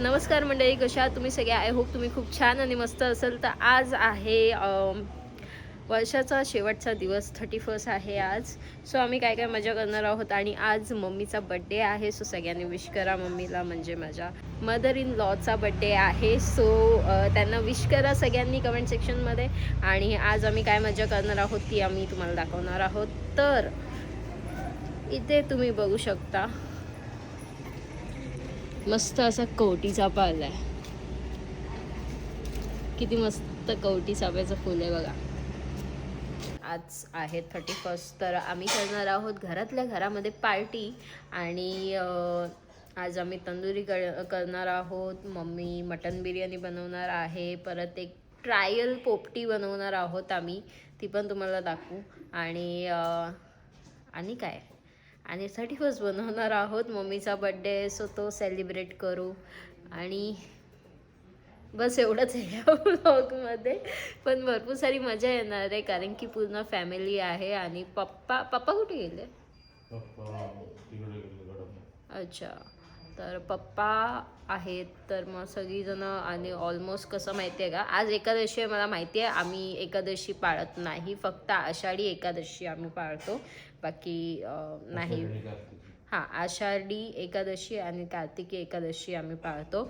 नमस्कार मंडळी, कशा आहात तुम्ही सगळे? आय होप तुम्ही खूप छान आणि मस्त असेल. तर आज आहे वर्षाचा शेवटचा दिवस, 31 आहे आज. सो आम्ही काय काय मजा करणार आहोत आणि आज मम्मीचा बड्डे आहे. सो सगळ्यांनी विश करा मम्मीला, म्हणजे माझ्या मदर इन लॉचा बड्डे आहे. सो त्यांना विश करा सगळ्यांनी कमेंट सेक्शनमध्ये. आणि आज आम्ही काय मजा करणार आहोत ती आम्ही तुम्हाला दाखवणार आहोत. तर इथे तुम्ही बघू शकता मस्त असा कवटी चाफा आलाय. किती मस्त कवटी चाफ्याचं फुल आहे बघा. आज आहे 31. तर आम्ही करणार आहोत घरातल्या घरामध्ये पार्टी. आणि आज आम्ही तंदुरी करणार आहोत. मम्मी मटन बिर्याणी बनवणार आहे. परत एक ट्रायल पोपटी बनवणार आहोत आम्ही, ती पण तुम्हाला दाखवू. आणि काय, आणि 31 बनवणार आहोत. मम्मीचा बड्डे, सो तो सेलिब्रेट करू. आणि बस एवढंच आहे या व्लॉगमध्ये. पण भरपूर सारी मजा येणार आहे, कारण की पूर्ण फॅमिली आहे. आणि पप्पा पप्पा कुठे गेले? अच्छा, तर पप्पा आहेत. तर मग सगळीजणं. आणि ऑलमोस्ट कसं माहिती आहे का, आज एकादशी आहे. मला माहिती आहे आम्ही एकादशी पाळत नाही, फक्त आषाढी एकादशी आम्ही पाळतो, बाकी नाही. हां, आषाढी एकादशी आणि कार्तिकी एकादशी आम्ही पाळतो.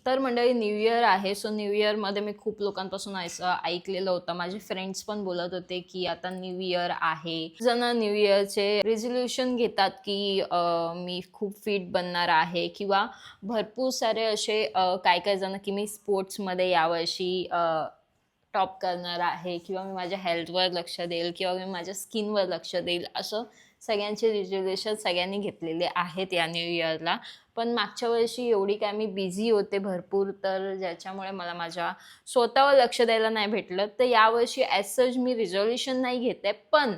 तर मंडळी, न्यू इयर आहे. सो न्यू इयरमध्ये मी खूप लोकांपासून असं ऐकलेलं होतं. माझे फ्रेंड्स पण बोलत होते की आता न्यू इयर आहे. जण न्यू इयरचे रिझोल्युशन घेतात की मी खूप फिट बनणार आहे, किंवा भरपूर सारे असे काय काय जण की मी स्पोर्ट्समध्ये यावर्षी टॉप करणार आहे, किंवा मी माझ्या हेल्थवर लक्ष देईल, किंवा मी माझ्या स्किनवर लक्ष देईल. असं सगळ्यांचे रिझोल्युशन सगळ्यांनी घेतलेले आहेत या न्यू इयरला. पण मागच्या वर्षी एवढी काय मी बिझी होते भरपूर, तर ज्याच्यामुळे मला माझ्या स्वतःवर लक्ष द्यायला नाही भेटलं. तर यावर्षी ॲज सच मी रिझोल्युशन नाही घेते, पण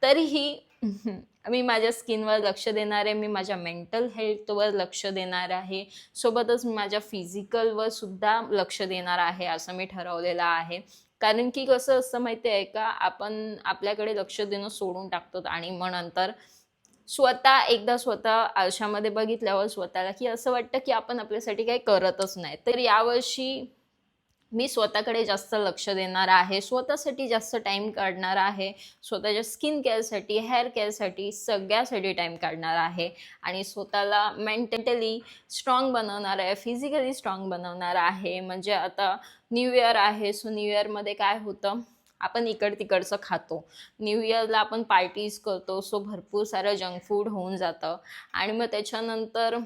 तरीही मी माझ्या स्किनवर लक्ष देणार आहे, मी माझ्या मेंटल हेल्थवर लक्ष देणार आहे, सोबतच माझ्या फिजिकलवर सुद्धा लक्ष देणार आहे, असं मी ठरवलेलं आहे. कारण की कसं असतं माहिती आहे का, आपण आपल्याकडे लक्ष देणं सोडून टाकतो आणि मग नंतर स्वतः आरशामध्ये बघितल्यावर स्वतःला की असं वाटतं की आपण आपल्यासाठी काही करतच नाही. तर यावर्षी मी स्वतःकडे जास्त लक्ष देणार आहे, स्वतःसाठी जास्त टाईम काढणार आहे, स्वतःच्या स्किन केअरसाठी, हेअर केअरसाठी, सगळ्यासाठी टाईम काढणार आहे. आणि स्वतःला मेंटली स्ट्रॉंग बनवणार आहे, फिजिकली स्ट्रॉंग बनवणार आहे. म्हणजे आता न्यू इयर आहे, सो न्यू इयरमध्ये काय होतं, आपण तिकडचं खातो. न्यू इयरला आपण पार्टीज करतो, सो भरपूर सारं जंक फूड होऊन जातं. आणि मग त्याच्यानंतर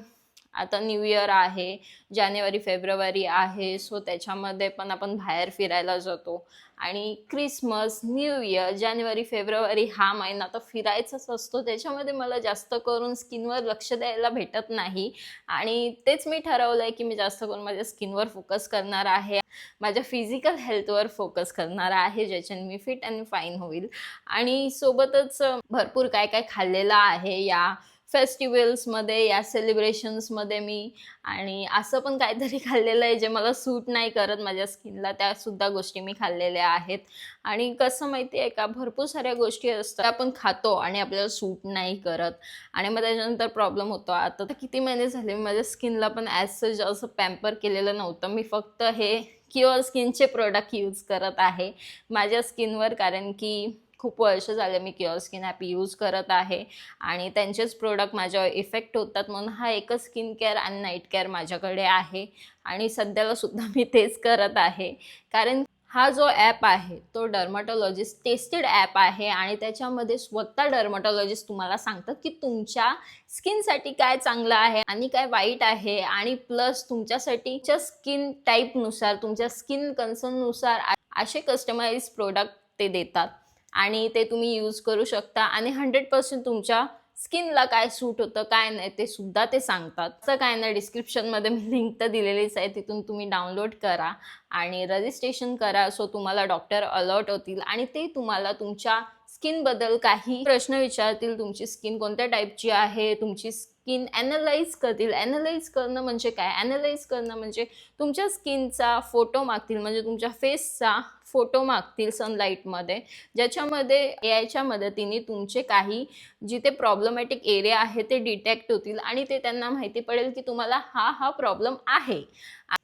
आता न्यू इयर आहे, जानेवारी फेब्रुवारी आहे, सो त्याच्यामध्ये पण आपण बाहेर फिरायला जातो. आणि क्रिसमस, न्यू इयर, जानेवारी फेब्रुवारी हा महिना तर फिरायचाच असतो. त्याच्यामध्ये मला जास्त करून स्किनवर लक्ष द्यायला भेटत नाही. आणि तेच मी ठरवलं आहे की मी जास्त करून माझ्या स्किनवर फोकस करणार आहे, माझ्या फिजिकल हेल्थवर फोकस करणार आहे, ज्याच्याने मी फिट आणि फाईन होईल. आणि सोबतच भरपूर काय काय खाल्लेलं आहे या फेस्टिवल्समध्ये, या सेलिब्रेशन्समध्ये मी. आणि असं पण काहीतरी खाल्लेलं आहे जे मला सूट नाही करत माझ्या स्किनला, त्यासुद्धा गोष्टी मी खाल्लेल्या आहेत. आणि कसं माहिती आहे का, भरपूर साऱ्या गोष्टी असतात आपण खातो आणि आपल्याला सूट नाही करत, आणि मग त्याच्यानंतर प्रॉब्लेम होतो. आता तर किती महिने झाले माझ्या स्किनला पण ॲज सच असं पॅम्पर केलेलं नव्हतं. मी फक्त हे क्युअर स्किनचे प्रोडक्ट यूज करत आहे माझ्या स्किनवर, कारण की खूप वर्ष झाले मी क्युअर स्किन ॲप यूज करत आहे आणि त्यांचेच प्रोडक्ट माझ्यावर इफेक्ट होतात. म्हणून हा एकच स्किन केअर आणि नाईट केअर माझ्याकडे आहे, आणि सध्याला सुद्धा मी तेच करत आहे. कारण हा जो ॲप आहे तो डर्मॅटॉलॉजिस्ट टेस्टेड ॲप आहे, आणि त्याच्यामध्ये स्वतः डर्मॅटॉलॉजिस्ट तुम्हाला सांगतात की तुमच्या स्किनसाठी काय चांगलं आहे आणि काय वाईट आहे. आणि प्लस तुमच्यासाठी स्किन टाईपनुसार, तुमच्या स्किन कन्सर्ननुसार असे कस्टमाइज प्रोडक्ट ते देतात, आणि ते तुम्ही यूज करू शकता. आणि 100% तुमच्या स्किनला काय सूट होतं काय नाही ते सुद्धा ते सांगतात. असं काय नाही, डिस्क्रिप्शनमध्ये मी लिंक तर दिलेलीच आहे, तिथून तुम्ही डाउनलोड करा आणि रजिस्ट्रेशन करा. सो तुम्हाला डॉक्टर अलर्ट होतील आणि ते तुम्हाला तुमच्या स्किनबद्दल काही प्रश्न विचारतील. तुमची स्किन कोणत्या टाईपची आहे, तुमची स्किन ॲनलाईज करतील. ॲनलाईज करणं म्हणजे काय? ॲनलाईज करणं म्हणजे तुमच्या स्किनचा फोटो मागतील, म्हणजे तुमच्या फेसचा फोटो मागतील सनलाईटमध्ये, ज्याच्यामध्ये एआयच्या मदतीने तुमचे काही जिथे प्रॉब्लेमॅटिक एरिया आहे ते डिटेक्ट होतील आणि ते त्यांना माहिती पडेल की तुम्हाला हा प्रॉब्लेम आहे.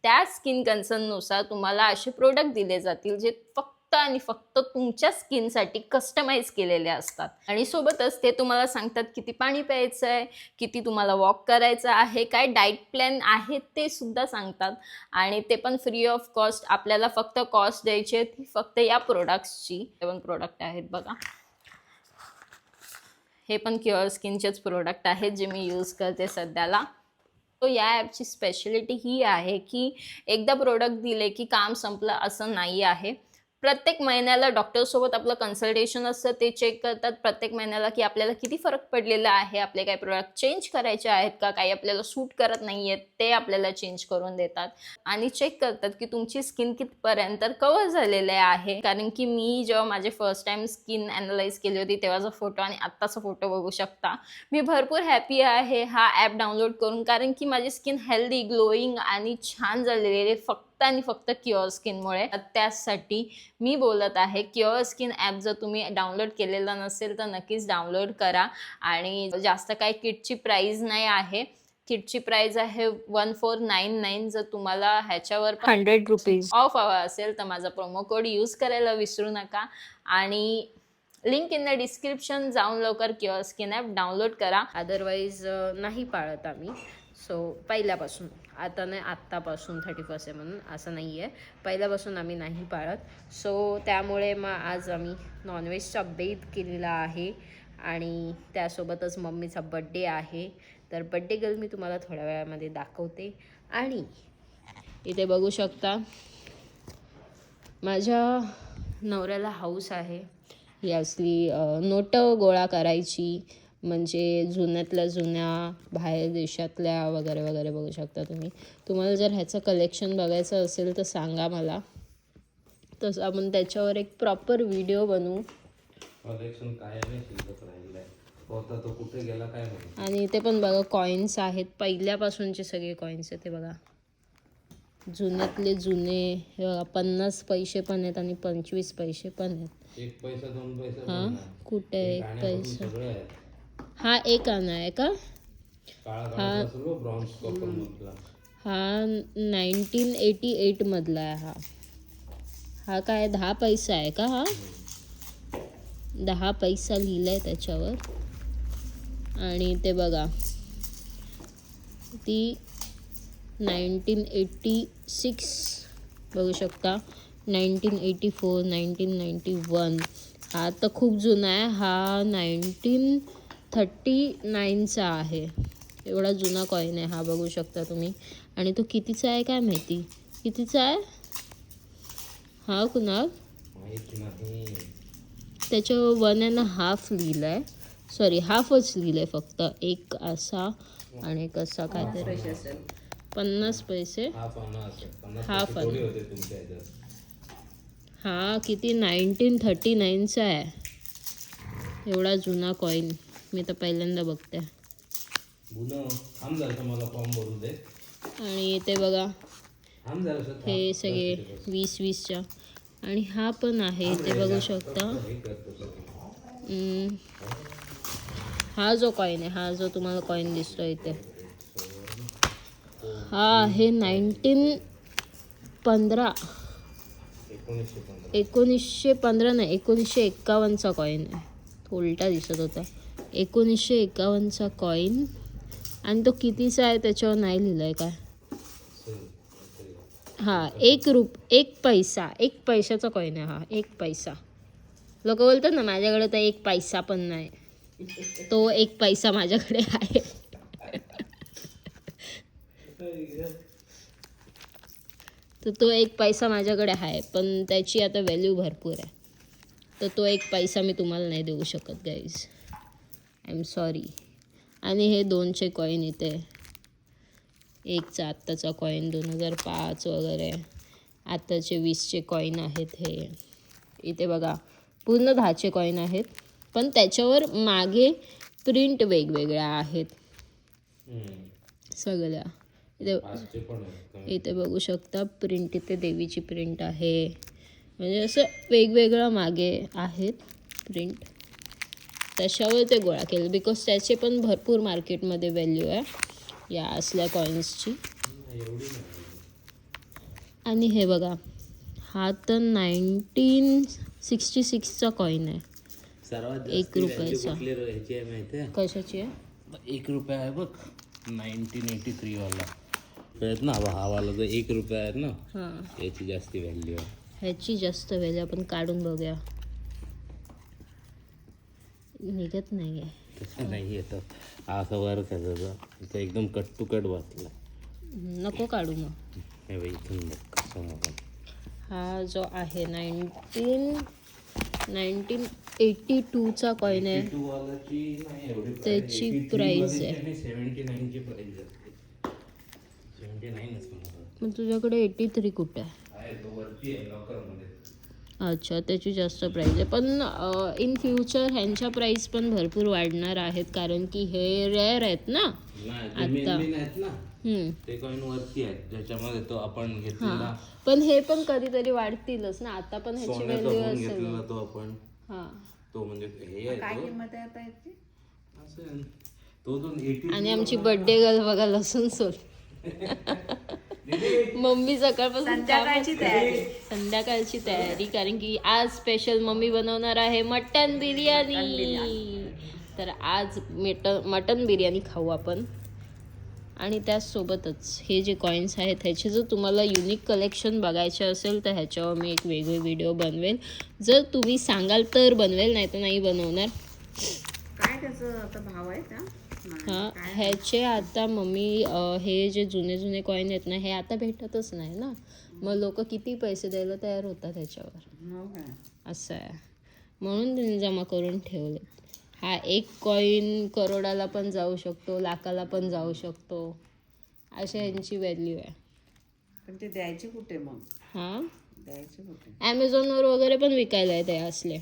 त्या स्किन कन्सर्ननुसार तुम्हाला असे प्रोडक्ट दिले जातील जे फक्त आणि फक्त तुमच्या स्किनसाठी कस्टमाइज केलेले असतात. आणि सोबतच ते तुम्हाला सांगतात किती पाणी प्यायचं आहे, किती तुम्हाला वॉक करायचं आहे, काय डाएट प्लॅन आहे ते सुद्धा सांगतात. आणि ते पण फ्री ऑफ कॉस्ट. आपल्याला फक्त कॉस्ट द्यायची आहे ती फक्त या प्रोडक्ट्सची. 7 प्रोडक्ट आहेत बघा. हे पण क्युअर स्किनचेच प्रोडक्ट आहेत जे मी यूज करते सध्याला. तो या ॲपची स्पेशलिटी ही आहे की एकदा प्रोडक्ट दिले की काम संपलं असं नाही आहे. प्रत्येक महिन्याला डॉक्टरसोबत आपलं कन्सल्टेशन असतं. ते चेक करतात प्रत्येक महिन्याला की आपल्याला किती फरक पडलेला आहे, आपले काही प्रोडक्ट चेंज करायचे आहेत का, काही आपल्याला सूट करत नाही आहेत ते आपल्याला चेंज करून देतात. आणि चेक करतात की तुमची स्किन कितपर्यंत कव्हर झालेले आहे. कारण की मी जेव्हा माझे फर्स्ट टाईम स्किन ॲनलाईज केली होती तेव्हाचा फोटो आणि आत्ताचा फोटो बघू शकता. मी भरपूर हॅपी आहे हा ॲप डाउनलोड करून, कारण की माझी स्किन हेल्दी, ग्लोईंग आणि छान झालेली आहे फक्त आणि फक्त क्युअर स्किनमुळे. त्यासाठी मी बोलत आहे, क्युअर स्किन ॲप जर तुम्ही डाउनलोड केलेला नसेल तर नक्कीच डाउनलोड करा. आणि जास्त काही किटची प्राईज नाही आहे. किटची प्राईज आहे 1499. जर तुम्हाला ह्याच्यावर 100 रुपीज ऑफ हवा असेल तर माझा प्रोमो कोड यूज करायला विसरू नका. आणि लिंक इन द डिस्क्रिप्शन, जाऊन लवकर क्युअर स्किन ॲप डाउनलोड करा. अदरवाईज नाही पाळत आम्ही. सो पहिल्यापासून, आता नाही आत्तापासून 31 आहे म्हणून असं नाही आहे, पहिल्यापासून आम्ही नाही पाळत. सो त्यामुळे मग आज आम्ही नॉनव्हेजचा बेत केलेला आहे आणि त्यासोबतच मम्मीचा बड्डे आहे. तर बड्डे गर्ल मी तुम्हाला थोड्या वेळामध्ये दाखवते. आणि इथे बघू शकता माझ्या नवऱ्याला हौस आहे ही असली नोटं गोळा करायची, म्हणजे जुन्यातल्या जुन्या, बाहेर देशातल्या वगैरे वगैरे. बघू शकता तुम्हाला जर ह्याचं कलेक्शन बघायचं असेल तर सांगा मला, तसं आपण त्याच्यावर एक प्रॉपर व्हिडिओ बनवू. कलेक्शन काय नाही शिल्लक राहिलंय, होता तो कुठे गेला काय माहिती. आणि ते पण बघा कॉईन्स आहेत, पहिल्यापासूनचे सगळे कॉईन्स आहेत. ते बघा जुन्यातले जुने. हे बघा 50 पैसे पण आहेत आणि 25 पैसे पण आहेत. 1 पैसा 2 पैसा. हां कुठे 1 पैसा? सगळे आहेत. हा 1 आणा आहे का? काळा सर्व ब्रॉन्झ कॉपर मधला. हा 1988 मधला आहे. हा काय 10 पैसा आहे का? हा 10 पैसा लिहिलं आहे त्याच्यावर. आणि ते बघा ती 1986 बघू शकता, 1984, 1991. हा तर खूप जुना आहे. हा 1939चा आहे. एवढा जुना कॉईन आहे हा, बघू शकता तुम्ही. आणि तो कितीचा आहे काय माहिती, कितीचा आहे हा कुणाल? त्याच्यावर 1.5 लिहिलं आहे. सॉरी हाफच लिहिलं आहे फक्त. एक असा आणि एक असा काहीतरी. 50 पैसे. हाफ. हा किती 1939चा आहे. एवढा जुना कॉईन मी तर पहिल्यांदा बघते. आणि ते बघा हे सगळे 20-20च्या. आणि हा पण आहे ते बघू शकता. हा जो कॉईन आहे, हा जो तुम्हाला कॉईन दिसतो इथे, हा आहे 1915 नाही 1951चा कॉईन आहे. उलटा दिसत होता. 1951चा कॉईन. आणि तो कितीचा आहे त्याच्यावर नाही लिहिलं आहे काय. हा 1 पैसा, 1 पैशाचा कॉईन आहे हा. 1 पैसा. लोक बोलतात ना माझ्याकडे तर 1 पैसा पण नाही. तो 1 पैसा माझ्याकडे आहे. तर तो 1 पैसा माझ्याकडे आहे, पण त्याची आता व्हॅल्यू भरपूर आहे. तर तो 1 पैसा मी तुम्हाला नाही देऊ शकत गाईज, आय एम सॉरी. आणि हे 2चे कॉईन इथे, 1चा आत्ताचा कॉईन 2005 वगैरे, आत्ताचे 20चे कॉईन आहेत हे. इथे बघा पूर्ण 10चे कॉईन आहेत, पण त्याच्यावर मागे प्रिंट वेगवेगळ्या आहेत. सगळ्या इथे 5चे पण आहेत. इथे बघू शकता प्रिंट, इथे देवीची प्रिंट आहे. म्हणजे असं वेगवेगळं मागे आहेत प्रिंट, त्याच्यावर ते गोळा केलं बिकॉज त्याचे पण भरपूर मार्केटमध्ये व्हॅल्यू आहे या असल्या कॉईन्सची. आणि हे बघा, हा तर 1966चा कॉईन आहे. सर्वात एक रुपयाचा. ह्याची आहे माहिती आहे? कशाची आहे? 1 रुपया आहे बघ, 1983 वाला कळत ना. हा वाला जो 1 रुपया आहे ना, हां, याची जास्ती व्हॅल्यू आहे. ह्याची जास्त व्हॅल्यू. आपण काढून बघूया. निघत नाही आहे. तसं नाही येतं. हा असा वर त्याचा इथं एकदम कट टू कट वाचला. नको काढू मग. हे बाई इथून बघ कसं बघा. हा जो आहे 1982चा कॉईन आहे. 82 वालाची नाही एवढी त्याची 83 प्राइस वालीची आहे. आणि 79 ची प्राइस आहे. 79च म्हणा. मग तुझ्याकडे 83 कुठे आहे? आहे तो वरती आहे लॉकरमध्ये. अच्छा, त्याची जास्त प्राईस आहे. पण इन फ्युचर ह्यांच्या प्राईस पण भरपूर वाढणार आहेत, कारण की हे रेअर आहेत ना नाही आता. आहेत ना ते कॉइन वरती आहेत, ज्याच्यामध्ये तो आपण घेतलेला पण हे पण कधीतरी वाढतीलच ना. आता पण ह्याची सोन्याचा व्हॅल्यू फोन असेल. घेतलेला तो आपण, हां, तो म्हणजे हे आहे काय तो. किंमत आहे आता याची? असं तो 80. आणि आमची बर्थडे गर्ल बघा लसूण सोल. मम्मी सकाळपासून संध्याकाळची तयारी. संध्याकाळची तयारी, कारण की आज स्पेशल मम्मी बनवणार आहे मटन बिर्याणी. तर आज मटन बिर्याणी खाऊ आपण. आणि त्याचसोबतच हे जे कॉईन्स आहेत ह्याचे जर तुम्हाला युनिक कलेक्शन बघायचे असेल तर ह्याच्यावर मी एक वेगळे व्हिडिओ बनवेल. जर तुम्ही सांगाल तर बनवेल, नाही तर नाही बनवणार. काय त्याचं आता भाव आहे का? हां, ह्याचे आता मम्मी हे जे जुने जुने कॉईन आहेत ना, हे आता भेटतच नाही ना. मग लोक किती पैसे द्यायला तयार होतात ह्याच्यावर, हो काय? असं आहे. म्हणून त्यांनी जमा करून ठेवले. हा एक कॉईन करोडाला पण जाऊ शकतो, लाखाला पण जाऊ शकतो, अशा ह्यांची व्हॅल्यू आहे. पण ते द्यायचे कुठे मग? हां, द्यायचे कुठे? ॲमेझॉनवर वगैरे पण विकायला आहे ते असले.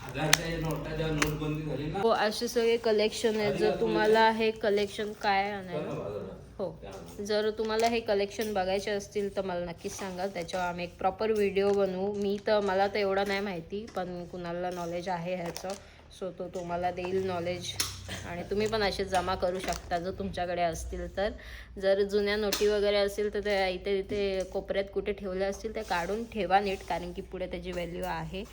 नोटबंदी झाली ना. हो, असे सगळे कलेक्शन आहेत. जर तुम्हाला हे कलेक्शन काय आणायला, हो, जर तुम्हाला हे कलेक्शन बघायचे असतील तर मला नक्कीच सांगा. त्याच्यावर आम्ही एक प्रॉपर व्हिडिओ बनवू. मला तर एवढं नाही माहिती, पण कुणाला नॉलेज आहे ह्याचं, सो तो तुम्हाला देईल नॉलेज. आणि तुम्ही पण असे जमा करू शकता जर तुमच्याकडे असतील तर. जर जुन्या नोटी वगैरे असतील तर त्या इथे तिथे कोपऱ्यात कुठे ठेवल्या असतील ते काढून ठेवा नीट, कारण की पुढे त्याची व्हॅल्यू आहे.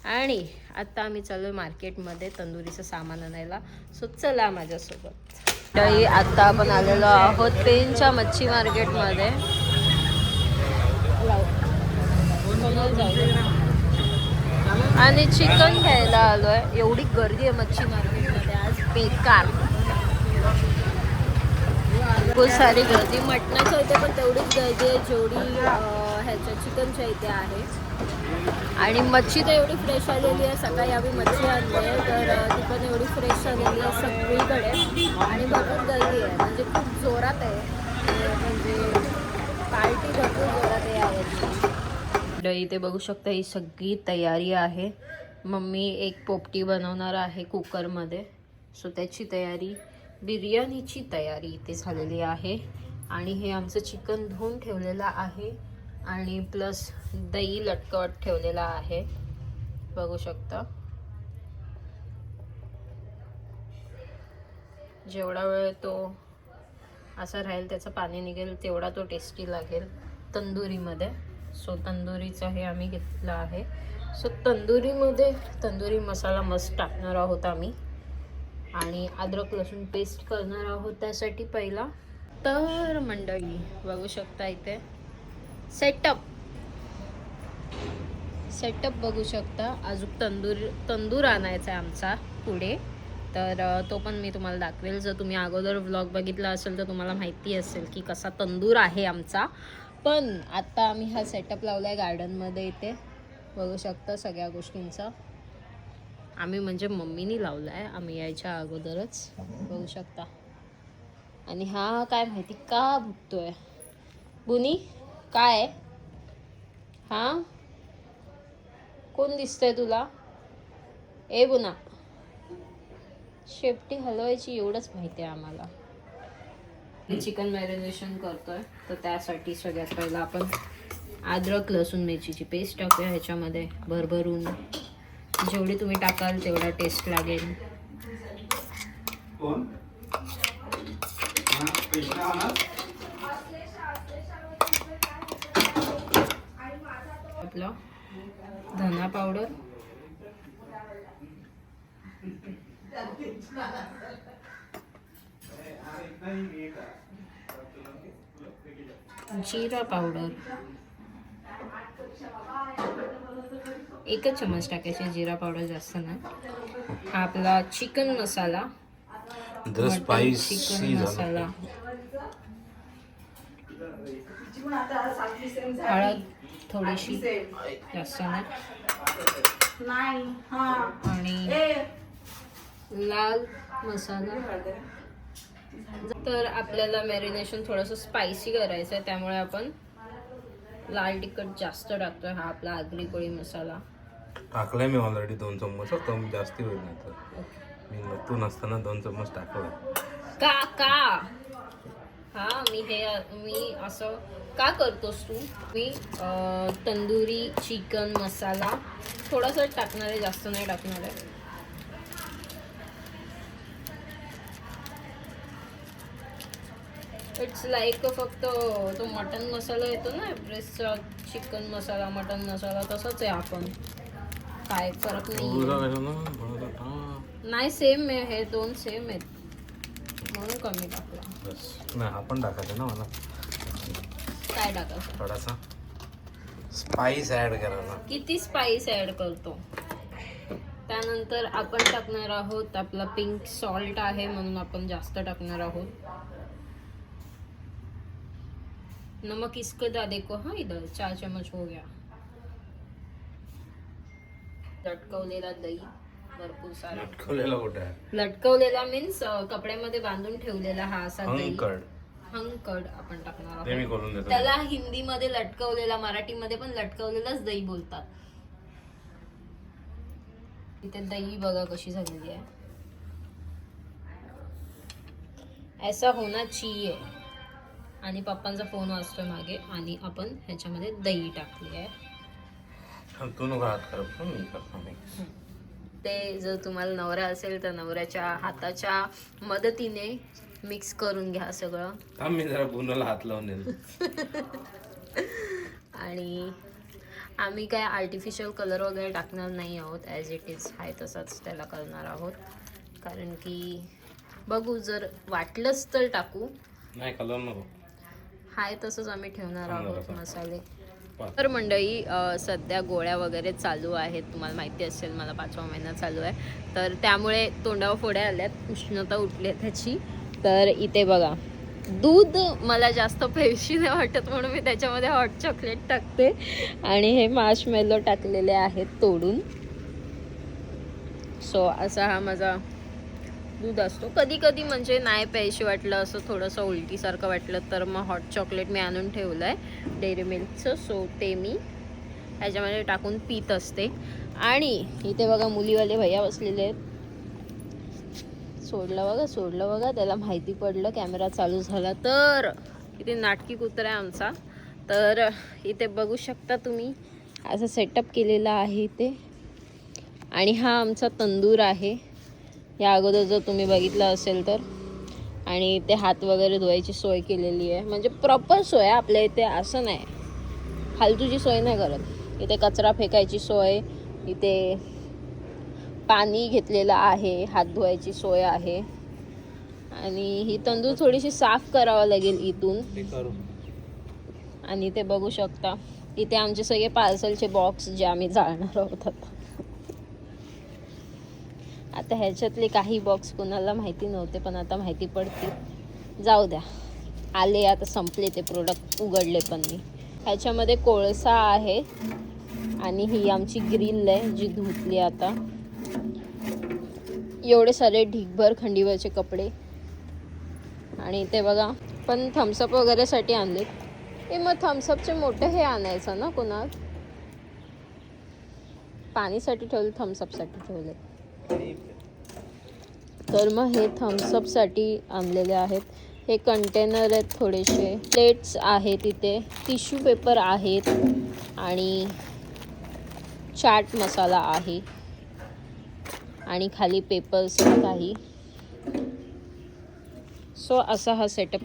आणि आता आम्ही चालू मार्केटमध्ये तंदुरीचं सामान आणायला, सो चला माझ्यासोबत. आता आपण आलेलो आहोत पेनच्या मच्छी मार्केटमध्ये. आणि चिकन घ्यायला आलोय. एवढी गर्दी आहे मच्छी मार्केटमध्ये आज, बेकार. खूप सारी गर्दी. मटणाच्या इथे पण तेवढीच गर्दी आहे जेवढी ह्याच्या चिकनच्या इथे आहे. आणि मच्छी तर एवढी फ्रेश आलेली आहे. सकाळी आम्ही मच्छी आणली आहे, तर ती पण एवढी फ्रेश आलेली आहे सगळीकडे. आणि भरपूर गर्दी आहे, म्हणजे खूप जोरात आहे. म्हणजे पार्टी भरपूर जोरात आहे यावर्षी. इथे बघू शकता ही सगळी तयारी आहे. मम्मी एक पोपटी बनवणार आहे कुकरमध्ये, सो त्याची तयारी. बिर्याणीची तयारी इथे झालेली आहे. आणि हे आमचं चिकन धुवून ठेवलेलं आहे आणि प्लस दही लटकवत ठेवलेला आहे, बघू शकता. जेवढा वेळ तो असा राहील, त्याचं पाणी निघेल, तेवढा तो टेस्टी लागेल तंदुरीमध्ये. सो तंदुरीचं हे आम्ही घेतलं आहे. सो तंदुरीमध्ये तंदुरी मसाला मस्त टाकणार आहोत आम्ही. आणि अद्रक लसूण पेस्ट करणार आहोत त्यासाठी पहिला. तर मंडळी बघू शकता इथे सेटअप बघू शकता. अजून तंदूर आणायचा आहे आमचा पुढे, तर तो पण मी तुम्हाला दाखवेल. जर तुम्ही अगोदर व्लॉग बघितला असेल तर तुम्हाला माहिती असेल की कसा तंदूर आहे आमचा. पण आता आम्ही हा सेटअप लावला आहे गार्डनमध्ये. इथे बघू शकता सगळ्या गोष्टींचा. आम्ही म्हणजे मम्मीनी लावला आहे, आम्ही यायच्या अगोदरच, बघू शकता. आणि हा काय माहिती का भुकतोय. बुनी काय हां, कोण दिसतंय तुला? ए बुना, शेपटी हलवायची एवढंच माहिती आहे आम्हाला. चिकन मॅरिनेशन करतोय तर त्यासाठी सगळ्यात पहिला आपण अद्रक लसूण मिरचीची पेस्ट टाकूया ह्याच्यामध्ये भरभरून. जेवढी तुम्ही टाकाल तेवढा टेस्ट लागेल. आपलं धना पावडर, जिरा पावडर, एकच चमच टाकायचे जिरा पावडर, जास्त नाही. हा आपला चिकन मसाला, चिकन मसाला, हळद थोडीशी, जास्त नाही, आणि लाल मसाला. तर आपल्याला मॅरिनेशन थोडंसं स्पायसी करायचं आहे त्यामुळे आपण लाल तिखट जास्त टाकतोय. हा आपला आगरी कोळी मसाला टाकलाय मी ऑलरेडी 2 चम्मच. कमी जास्ती होईल नाही तर मी नतून असताना 2 चम्मच टाकलाय. का हा मी असं का करतोस तू? मी तंदुरी चिकन मसाला थोडासा टाकणार आहे, जास्त नाही टाकणार आहे. इट्स लाईक फक्त तो मटन मसाला येतो ना एव्हरेस्टचा, चिकन मसाला मटन मसाला तसंच आहे. आपण काय फरक नाही, सेम आहे, हे 2 सेम आहेत म्हणून कमी टाकला. नाही आपण टाकायचं ना, मला काय टाकायचं? थोडासा स्पाइस ऍड करायला. किती स्पाइस ऍड करतो? त्यानंतर आपण टाकणार आहोत आपला पिंक सॉल्ट आहे म्हणून आपण जास्त टाकणार आहोत. नमक इसको देखो, हाँ इधर 4 चम्मच हो गया. लटकवलेला दही भरपूर सारा. लटकवलेला कुठे आहे? लटकवलेला मीन्स कपड्यामध्ये बांधून ठेवलेला हा असा दही. हंकड आपण टाकणार आहोत. त्याला हिंदीमध्ये लटकवलेला, मराठीमध्ये पण लटकवलेलाच दही बोलतात. इथे दही बघा कशी झालेली आहे. ऐसा होना चाहिए. आणि पप्पांचा फोन वाजतोय मागे आणि आपण ह्याच्यामध्ये दही टाकली आहे. तू नको हात कर, मी करतो. ते जर तुम्हाला नवरा असेल तर नवऱ्याच्या हाताच्या मदतीने मिक्स करून घ्या सगळं. मी जरा पुन्हा हात लावून येईल. आणि आम्ही काय आर्टिफिशियल कलर वगैरे टाकणार नाही आहोत, ॲज इट इज आहे तसंच त्याला करणार आहोत. कारण की बघू, जर वाटलंच तर टाकू, नाही कलर नको, हाय तसंच आम्ही ठेवणार आहोत मसाले. तर मंडळी सध्या गोळ्या वगैरे चालू आहेत, तुम्हाला माहिती असेल मला 5वा महिना चालू आहे, तर त्यामुळे तोंडावर फोड्या आल्यात, उष्णता उठली आहे त्याची. तर इथे बघा, दूध मला जास्त पेशी नाही वाटत म्हणून मी त्याच्यामध्ये हॉट चॉकलेट टाकते आणि हे मार्शमेलो टाकलेले आहेत तोडून. सो असा हा माझा दूध असतो. कधी कधी म्हणजे नाही प्यायशी वाटलं, असं थोडंसं उलटीसारखं वाटलं तर मग हॉट चॉकलेट मी आणून ठेवलं आहे डेअरी मिल्कचं, सो ते मी ह्याच्यामध्ये टाकून पित असते. आणि इथे बघा मुलीवाले भैया बसलेले आहेत. सोडलं बघा, त्याला माहिती पडलं कॅमेरा चालू झाला तर. किती नाटकी कुत्रा आहे आमचा. तर इथे बघू शकता तुम्ही, असं सेटअप केलेला आहे इथे. आणि हा आमचा तंदूर आहे, या अगोदर जर तुम्ही बघितलं असेल तर. आणि इथे हात वगैरे धुवायची सोय केलेली आहे, म्हणजे प्रॉपर सोय आहे आपल्या इथे, असं नाही फालतूची सोय नाही करत. इथे कचरा फेकायची सोय, इथे पाणी घेतलेलं आहे, हात धुवायची सोय आहे. आणि ही तंदूर थोडीशी साफ करावं लागेल इथून. आणि इथे बघू शकता, इथे आमचे सगळे पार्सलचे बॉक्स जे आम्ही जाळणार आहोत. आता ह्याच्यातले काही बॉक्स कोणाला माहिती नव्हते पण आता माहिती पडतील. जाऊ द्या, आले आता, संपले ते प्रोडक्ट, उघडले पण मी. ह्याच्यामध्ये कोळसा आहे आणि ही आमची ग्रिल आहे जी धुतली आता. एवढे सारे ढीगभर खंडीवरचे कपडे. आणि ते बघा, पण थम्सअप वगैरेसाठी आणले. मग थम्सअपचे मोठे हे आणायचं ना कोणाला. पाणीसाठी ठेवले, थम्सअपसाठी ठेवले. तर मग हे थम्सअपसाठी आणलेले आहेत. हे कंटेनर आहेत, थोडेसे प्लेट्स आहेत, इथे टिश्यू पेपर आहेत आणि चाट मसाला आहे आणि खाली पेपर्स काही. सो असा हा सेटअप